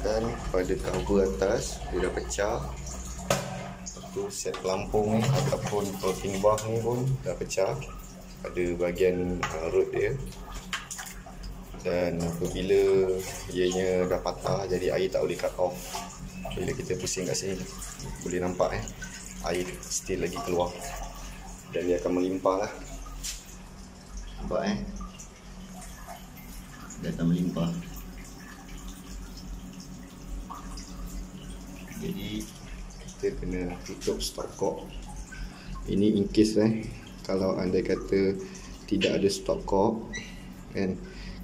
masukkan pada cover atas, dia dah pecah. Lepas tu set pelampung ni ataupun floating bar ni pun dah pecah pada bahagian root dia. Dan apabila ianya dah patah, jadi air tak boleh cut off. Bila kita pusing kat sini boleh nampak air still lagi keluar dan dia akan melimpah lah. Nampak dia akan melimpah. Jadi kita kena tutup stopcock. Ini in case kalau andai kata tidak ada stopcock kan,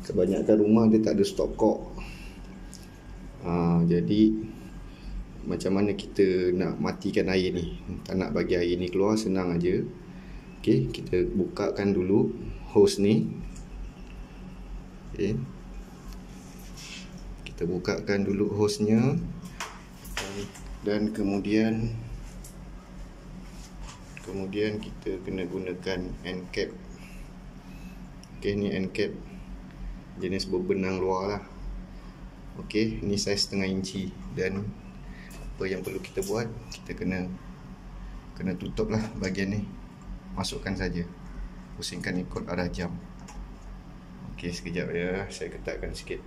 kebanyakan rumah dia tak ada stopcock. Jadi macam mana kita nak matikan air ni, tak nak bagi air ni keluar, senang aja. Okey, kita bukakan dulu hose ni. Okey, kita bukakan dulu hose-nya dan kemudian kita kena gunakan end cap. Okey, ni end cap jenis berbenang luar lah. Okey, ni saiz 0.5 inci. Dan apa yang perlu kita buat, kita kena tutup lah bahagian ni. Masukkan saja, pusingkan ikut arah jam. Okey, sekejap ya, saya ketatkan sikit.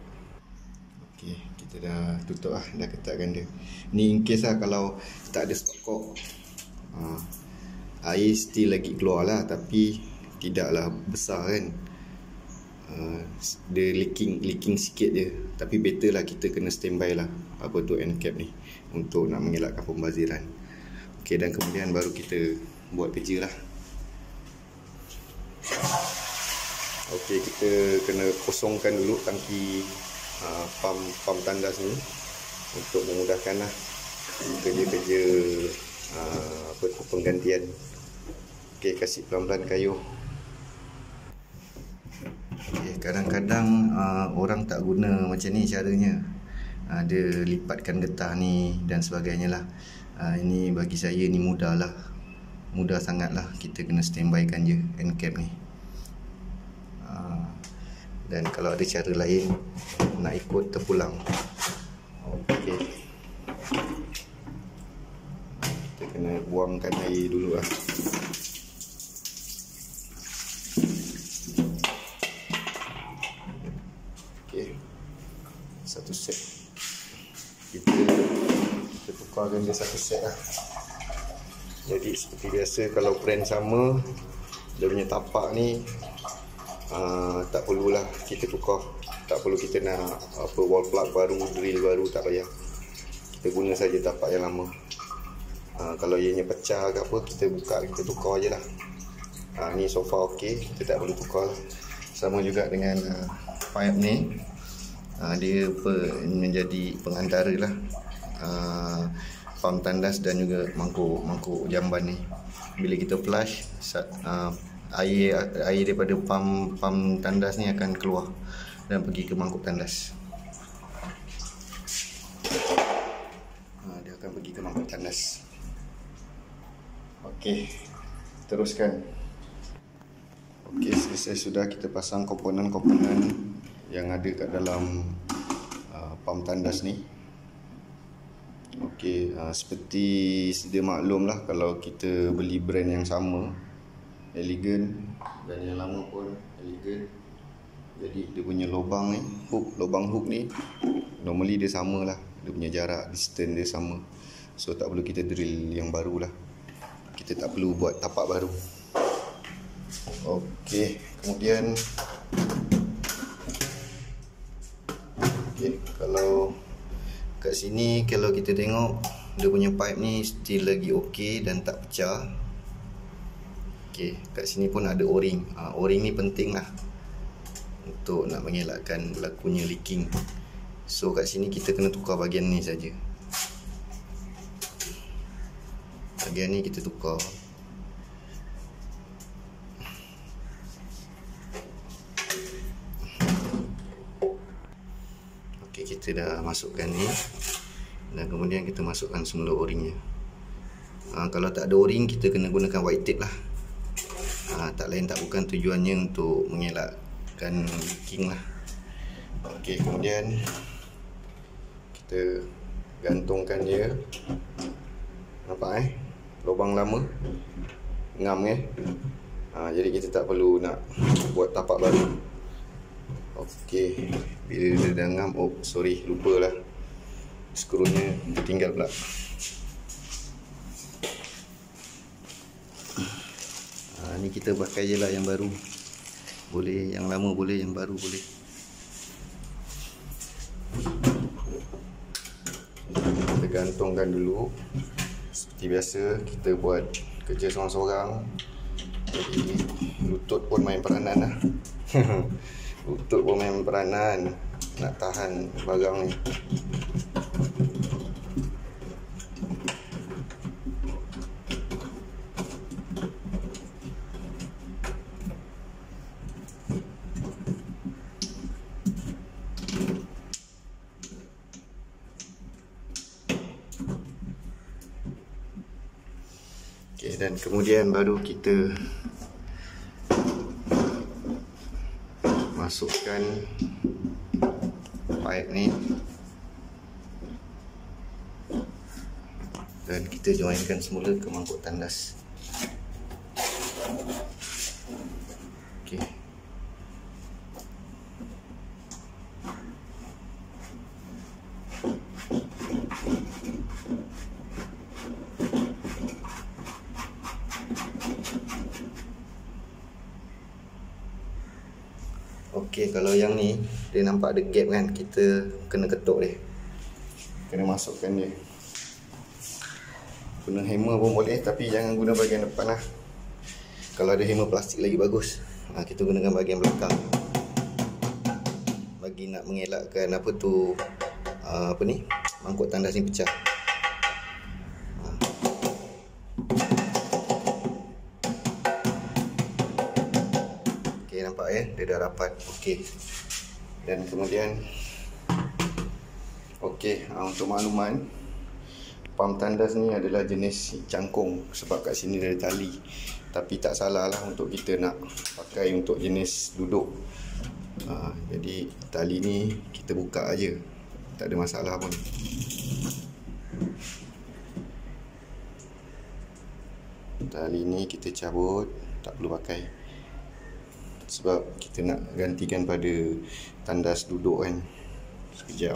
Okey, kita dah tutup lah, dah ketatkan dia. Ni in case lah kalau tak ada stopcock, air still lagi keluar lah, tapi tidaklah besar kan. Dia leaking sikit je, tapi better lah kita kena standby lah apa tu end cap ni untuk nak mengelakkan pembaziran. Okey, dan kemudian baru kita buat kerja lah. Okey, kita kena kosongkan dulu tangki pam tandas ni untuk memudahkan lah kerja-kerja penggantian. Okey, kasih pelan-pelan kayuh. Okay, kadang-kadang orang tak guna macam ni caranya. Dia lipatkan getah ni dan sebagainya lah. Ini bagi saya ni mudah lah, mudah sangat lah. Kita kena standby kan je end cap ni. Dan kalau ada cara lain nak ikut, terpulang. Okey, kita kena buangkan air dulu lah. Satu set kita tukarkan dia satu set lah. Jadi seperti biasa, kalau brand sama, dia punya tapak ni tak perlulah kita tukar. Tak perlu kita nak wall plug baru, drill baru, tak payah. Kita guna saja tapak yang lama. Kalau ianya pecah ke apa, kita buka, kita tukar je lah. Ni so far okey, kita tak perlu tukar lah. Sama juga dengan pipe ni. Dia menjadi pengantara lah pam tandas dan juga mangkuk jamban ni. Bila kita flush, air daripada pam tandas ni akan keluar dan pergi ke mangkuk tandas. Dia akan pergi ke mangkuk tandas. Okey, teruskan. Okey, selesai sudah kita pasang komponen-komponen yang ada kat dalam pam tandas ni. Okey, seperti sedia maklum lah, kalau kita beli brand yang sama, Elegant, dan yang lama pun Elegant, jadi dia punya lubang ni, lubang hook ni normally dia sama lah, dia punya jarak, distance dia sama. So tak perlu kita drill yang baru lah, kita tak perlu buat tapak baru. Okey, kemudian kalau kat sini, kalau kita tengok dia punya pipe ni still lagi okey dan tak pecah. Okey, kat sini pun ada o-ring. O-ring ni penting lah untuk nak mengelakkan berlakunya leaking. So kat sini kita kena tukar bahagian ni saja. Bahagian ni kita tukar. Kita dah masukkan ni dan kemudian kita masukkan semula o-ringnya. Kalau tak ada o-ring, kita kena gunakan white tape lah. Tak lain tak bukan, tujuannya untuk mengelakkan leaking lah. Okey, kemudian kita gantungkan dia. Nampak lubang lama ngam jadi kita tak perlu nak buat tapak baru. Okey, bila dia dah ngam, sorry, lupalah skrunya tertinggal pula. Ni kita pakai je lah yang baru. Boleh yang lama, boleh yang baru, boleh. Kita gantungkan dulu. Seperti biasa kita buat kerja seorang-seorang. Jadi lutut pun main peranan lah. Lutut pun main peranan nak tahan barang ni. Okay, dan kemudian baru kita masukkan pipe ni dan kita joinkan semula ke mangkuk tandas. Okay. Okey, kalau yang ni dia nampak ada gap kan, kita kena ketuk dia. Kena masukkan dia. Guna hammer pun boleh, tapi jangan guna bahagian depan lah. Kalau ada hammer plastik lagi bagus. Kita gunakan bahagian belakang. Bagi nak mengelakkan mangkuk tandas ni pecah. Nampak dia dah rapat. Okey. Dan kemudian untuk makluman, pam tandas ni adalah jenis cangkung sebab kat sini ada tali. Tapi tak salah lah untuk kita nak pakai untuk jenis duduk. Jadi tali ni kita buka aja, tak ada masalah pun. Tali ni kita cabut, tak perlu pakai. Sebab kita nak gantikan pada tandas duduk kan. Sekejap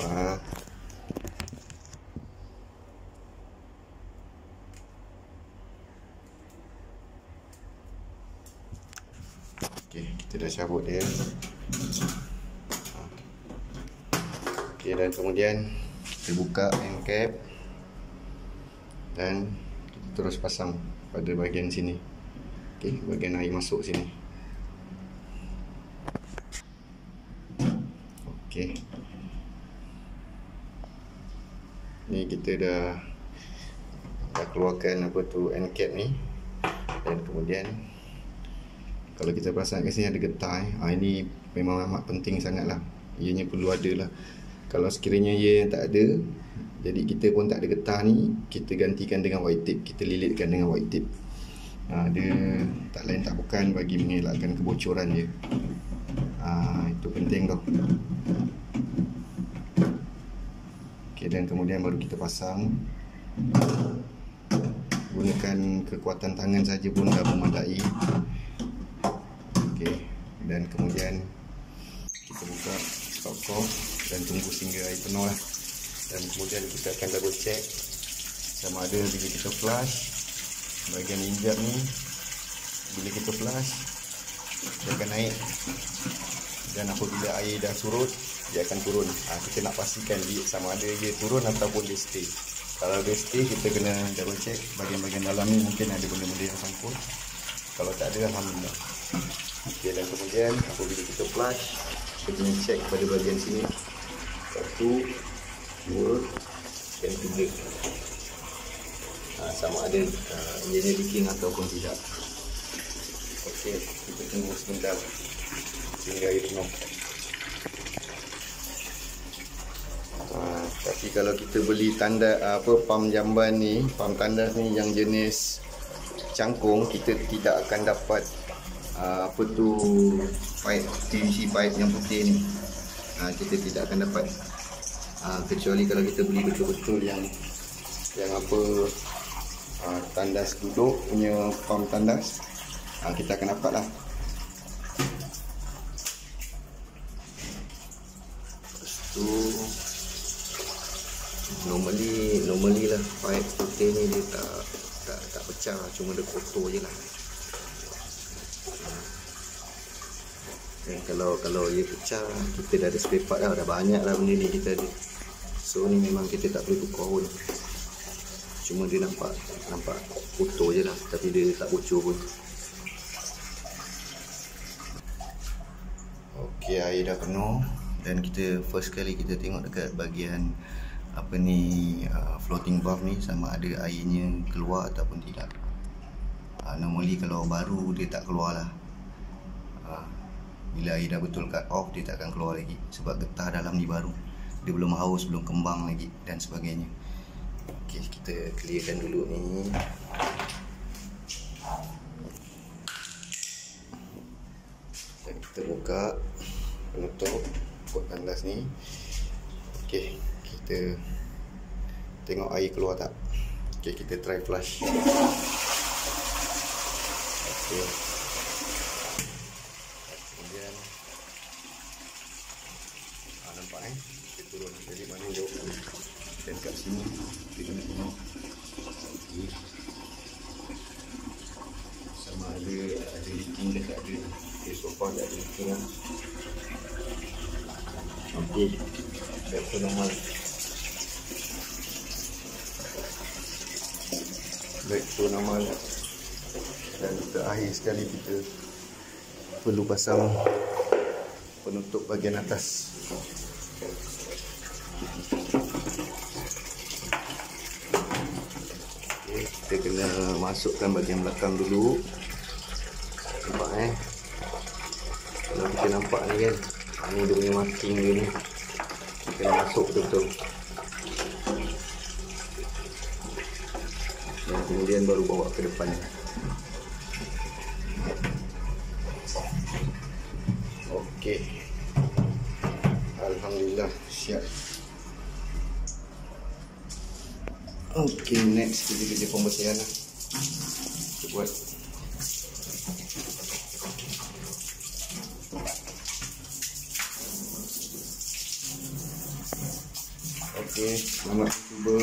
Okey, kita dah cabut dia. Okey, dan kemudian kita buka end cap dan kita terus pasang pada bahagian sini. Okey, bahagian air masuk sini. Okey. Ni kita dah keluarkan end cap ni. Dan kemudian kalau kita perasan kat sini ada getah ini memang amat penting sangat lah. Ianya perlu ada lah. Kalau sekiranya ia tak ada, jadi kita pun tak ada getah ni, kita gantikan dengan white tape. Kita lilitkan dengan white tape. Dia tak lain tak bukan bagi mengelakkan kebocoran dia. Itu penting tau. Okey, dan kemudian baru kita pasang. Gunakan kekuatan tangan saja pun dah memadai. Okey, dan kemudian kita buka stopcock dan tunggu sehingga air penuh lah. Dan kemudian kita akan double check sama ada bila kita flush bahagian injap ni, bila kita flush dia akan naik, dan apabila air dah surut dia akan turun. Kita nak pastikan dia sama ada dia turun ataupun dia stay. Kalau dia stay, kita kena double check bahagian-bahagian dalam ni mungkin ada benda-benda yang sangkut. Kalau tak ada, alhamdulillah. Okay, dan kemudian apabila kita flush, kita kena check pada bahagian sini 1, 2 dan 3. Sama ada ianya leaking ataupun tidak. Okey, kita tunggu sebentar sehingga air penuh. Tapi kalau kita beli pam jamban ni, pam tandas ni yang jenis cangkung, kita tidak akan dapat pipe, PVC pipe yang putih ni. Kita tidak akan dapat. Kecuali kalau kita beli betul-betul yang apa, tandas duduk punya pam tandas, kita akan dapat lah. Lepas tu normally lah pipe putih ni dia tak pecah, cuma dia kotor je lah. Dan kalau ia pecah, kita dah ada spare part dah banyak lah benda ni kita ada. So ni memang kita tak perlu tukar pun, cuma dia nampak kotor je lah, tapi dia tak bocor pun. Ok, air dah penuh dan kita first kali kita tengok dekat bahagian apa ni, floating valve ni sama ada airnya keluar ataupun tidak. Normally kalau baru dia tak keluar lah. Bila air dah betul cut off, dia tak akan keluar lagi sebab getah dalam ni baru, dia belum haus, belum kembang lagi dan sebagainya. Ok, kita clearkan dulu ni. Dan kita buka penutup pot tandas ni. Ok, kita tengok air keluar tak. Ok, kita try flush. Ok, kemudian nampak kita turun. Jadi mana jauh dan kat sini kita nak tengok sama ada leaking ke tak ada. Ok, so far tak ada leaking lah. Ok, back to normal. Back to normal. Dan terakhir sekali kita perlu pasang penutup bahagian atas. Okay, kita kena masukkan bahagian belakang dulu. Nampak kalau kita nampak ni kan, ni dia punya marking dia ni, kita kena masuk betul-betul. Dan kemudian baru bawa ke depan. Okey, alhamdulillah siap. Okey, next kita kerja pembersihan lah. Kita buat. Okey, selamat cuba.